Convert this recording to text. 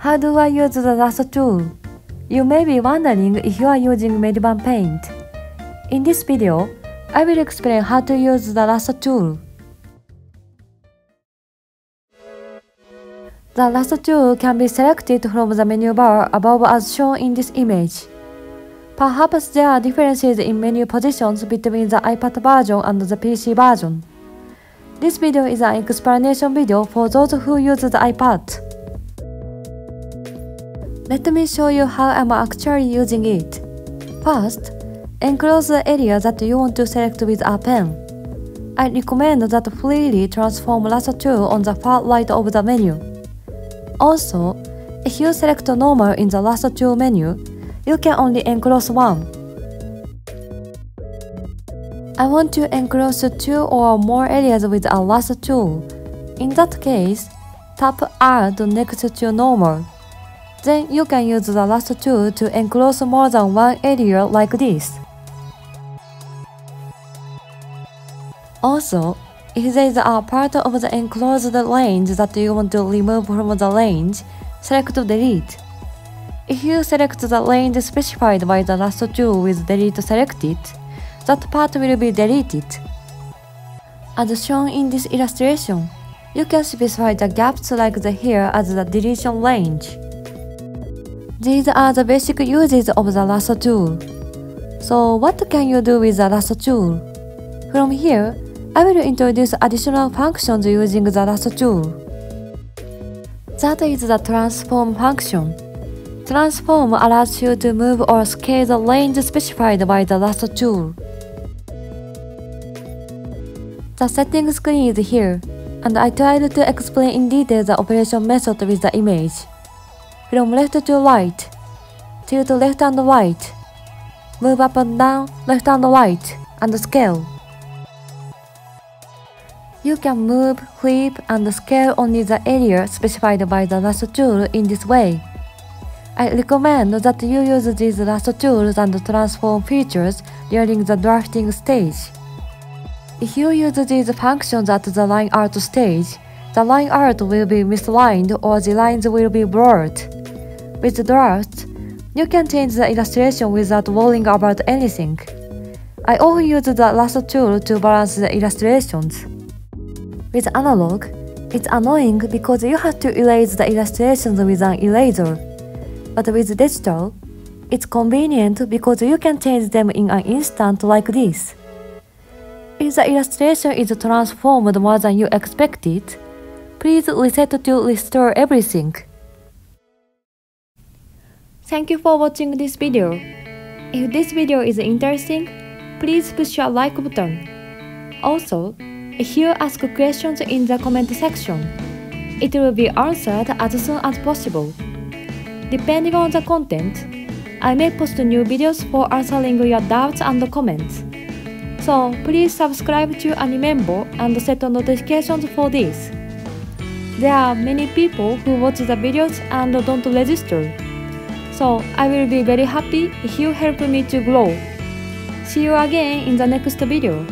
How do I use the lasso tool? You may be wondering if you are using Medibang Paint. In this video, I will explain how to use the lasso tool. The lasso tool can be selected from the menu bar above as shown in this image. Perhaps there are differences in menu positions between the iPad version and the PC version. This video is an explanation video for those who use the iPad. Let me show you how I'm actually using it. First, enclose the area that you want to select with a pen. I recommend that freely transform lasso tool on the far right of the menu. Also, if you select normal in the lasso tool menu, you can only enclose one. I want to enclose two or more areas with a lasso tool. In that case, tap Add next to normal. Then you can use the lasso tool to enclose more than one area like this. Also, if there is a part of the enclosed range that you want to remove from the range, select Delete. If you select the range specified by the lasso tool with Delete selected, that part will be deleted. As shown in this illustration, you can specify the gaps like the here as the deletion range. These are the basic uses of the lasso tool. So what can you do with the lasso tool? From here, I will introduce additional functions using the lasso tool. That is the transform function. Transform allows you to move or scale the range specified by the lasso tool. The settings screen is here, and I tried to explain in detail the operation method with the image. From left to right, tilt left and right, move up and down, left and right, and scale. You can move, flip, and scale only the area specified by the lasso tool in this way. I recommend that you use these lasso tools and transform features during the drafting stage. If you use these functions at the line art stage, the line art will be misaligned or the lines will be blurred. With drafts, you can change the illustration without worrying about anything. I often use the lasso tool to balance the illustrations. With analog, it's annoying because you have to erase the illustrations with an eraser. But with digital, it's convenient because you can change them in an instant like this. If the illustration is transformed more than you expected, please reset to restore everything. Thank you for watching this video. If this video is interesting, please push a like button. Also, if you ask questions in the comment section, it will be answered as soon as possible. Depending on the content, I may post new videos for answering your doubts and comments. So please subscribe to Animembo and set notifications for this. There are many people who watch the videos and don't register. So I will be very happy if you help me to grow. See you again in the next video.